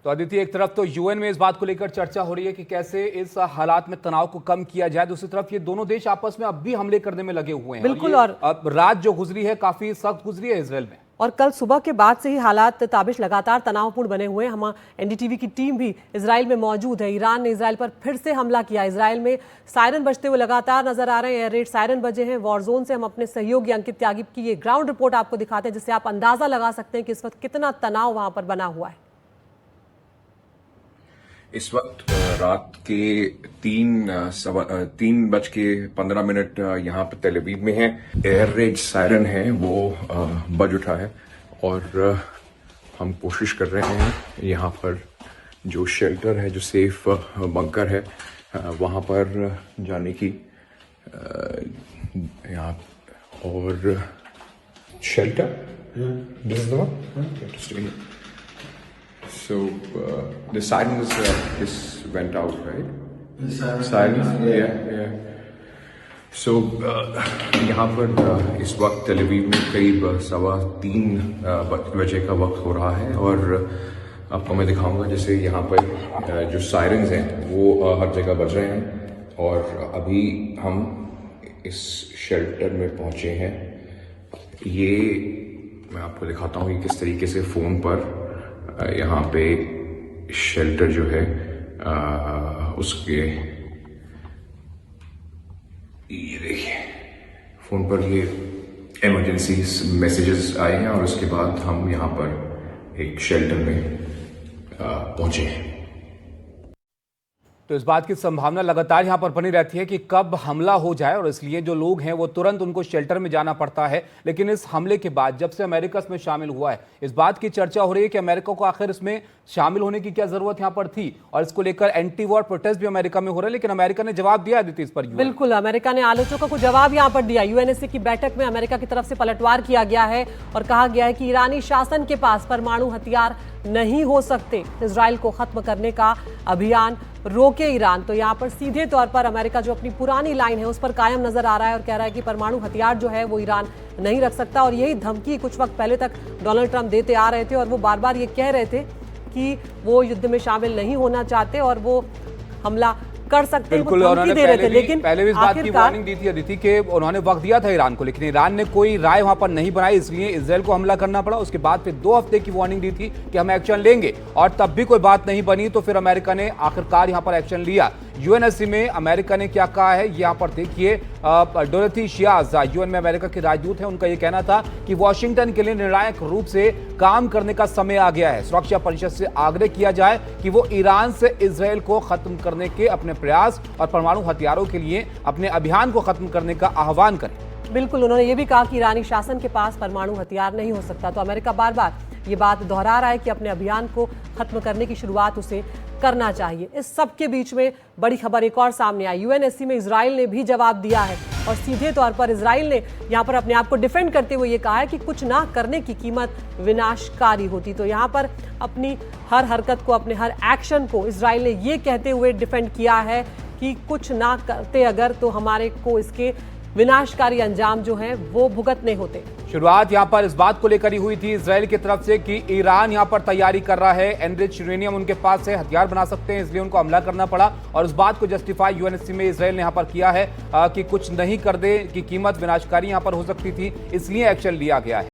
तो अदिति, एक तरफ तो यूएन में इस बात को लेकर चर्चा हो रही है कि कैसे इस हालात में तनाव को कम किया जाए, दूसरी तरफ ये दोनों देश आपस में अब भी हमले करने में लगे हुए हैं। बिल्कुल। और अब रात जो गुजरी है काफी सख्त गुजरी है इसराइल में, और कल सुबह के बाद से ही हालात ताबिश लगातार तनावपूर्ण बने हुए हैं। हम एनडीटीवी की टीम भी इजराइल में मौजूद है। ईरान ने इजराइल पर फिर से हमला किया। इजराइल में सायरन बजते हुए लगातार नजर आ रहे हैं। एयर रेड सायरन बजे हैं। वॉर जोन से हम अपने सहयोगी अंकित त्यागी की ये ग्राउंड रिपोर्ट आपको दिखाते हैं, जिससे आप अंदाजा लगा सकते हैं कि इस वक्त कितना तनाव वहां पर बना हुआ है। इस वक्त रात के 3:15 यहाँ पे तेल अवीव में है। एयर रेड सायरन है वो बज उठा है और हम कोशिश कर रहे हैं यहाँ पर जो शेल्टर है, जो सेफ बंकर है, वहाँ पर जाने की। यहाँ और shelter this is the one. So the sirens just went out, right? The sirens, yeah. So यहाँ पर इस वक्त तेल अवीव में करीब 3:15 बजे का वक्त हो रहा है और आपको मैं दिखाऊंगा जैसे यहाँ पर जो सायरन्स हैं वो हर जगह बज रहे हैं और अभी हम इस शेल्टर में पहुँचे हैं। ये मैं आपको दिखाता हूँ कि किस तरीके से फ़ोन पर यहाँ पे शेल्टर जो है उसके, ये देखिए फोन पर ये इमरजेंसी मैसेजेस आए हैं और उसके बाद हम यहाँ पर एक शेल्टर में पहुंचे हैं। तो इस बात की संभावना लगातार यहां पर बनी रहती है कि कब हमला हो जाए और इसलिए जो लोग हैं वो तुरंत उनको शेल्टर में जाना पड़ता है। लेकिन इस हमले के बाद जब से अमेरिका इसमें शामिल हुआ है, इस बात की चर्चा हो रही है कि अमेरिका को आखिर इसमें शामिल होने की क्या जरूरत यहां पर थी, और इसको लेकर एंटी वॉर प्रोटेस्ट भी अमेरिका में हो रहा है। लेकिन अमेरिका ने जवाब दिया अदिति इस पर। बिल्कुल, अमेरिका ने आलोचकों को जवाब यहां पर दिया। यूएनएससी की बैठक में अमेरिका की तरफ से पलटवार किया गया है और कहा गया है कि ईरानी शासन के पास परमाणु हथियार नहीं हो सकते। इजराइल को खत्म करने का अभियान रोके ईरान। तो यहाँ पर सीधे तौर पर अमेरिका जो अपनी पुरानी लाइन है उस पर कायम नजर आ रहा है और कह रहा है कि परमाणु हथियार जो है वो ईरान नहीं रख सकता। और यही धमकी कुछ वक्त पहले तक डोनाल्ड ट्रंप देते आ रहे थे और वो बार बार ये कह रहे थे कि वो युद्ध में शामिल नहीं होना चाहते और वो हमला कर सकते हैं, बिल्कुल। धमकी दे रहे थे। लेकिन पहले भी इस बात की वार्निंग दी थी अदिति के उन्होंने वक्त दिया था ईरान को, लेकिन ईरान ने कोई राय वहां पर नहीं बनाई, इसलिए इजराइल को हमला करना पड़ा। उसके बाद फिर 2 हफ्ते की वार्निंग दी थी कि हम एक्शन लेंगे और तब भी कोई बात नहीं बनी। तो फिर अमेरिका ने आखिरकार यहां पर एक्शन लिया। यूएनएससी में अमेरिका ने क्या कहा है यहाँ पर देखिए। डोरोथी शियाज यूएन में अमेरिका के राजदूत हैं, उनका यह कहना था कि वॉशिंगटन के लिए निर्णायक रूप से काम करने का समय आ गया है। सुरक्षा परिषद से आग्रह किया जाए कि वो ईरान से इजराइल को खत्म करने के अपने प्रयास और परमाणु हथियारों के लिए अपने अभियान को खत्म करने का आह्वान करें। बिल्कुल, उन्होंने ये भी कहा कि ईरानी शासन के पास परमाणु हथियार नहीं हो सकता। तो अमेरिका बार बार ये बात दोहरा रहा है कि अपने अभियान को खत्म करने की शुरुआत उसे करना चाहिए। इस सब के बीच में बड़ी खबर एक और सामने आई। यूएनएससी में इजराइल ने भी जवाब दिया है और सीधे तौर पर इजराइल ने यहाँ पर अपने आप को डिफेंड करते हुए ये कहा है कि कुछ ना करने की कीमत विनाशकारी होती। तो यहाँ पर अपनी हर हरकत को, अपने हर एक्शन को इजराइल ने ये कहते हुए डिफेंड किया है कि कुछ ना करते अगर तो हमारे को इसके विनाशकारी अंजाम जो हैं वो भुगतने होते। शुरुआत यहां पर इस बात को लेकर ही हुई थी इजराइल की तरफ से कि ईरान यहां पर तैयारी कर रहा है, एनरिच यूरेनियम उनके पास से हथियार बना सकते हैं, इसलिए उनको हमला करना पड़ा। और उस बात को जस्टिफाई यूएनएससी में इजराइल ने यहां पर किया है कि कुछ नहीं कर दे की कीमत विनाशकारी यहां पर हो सकती थी, इसलिए एक्शन लिया गया है।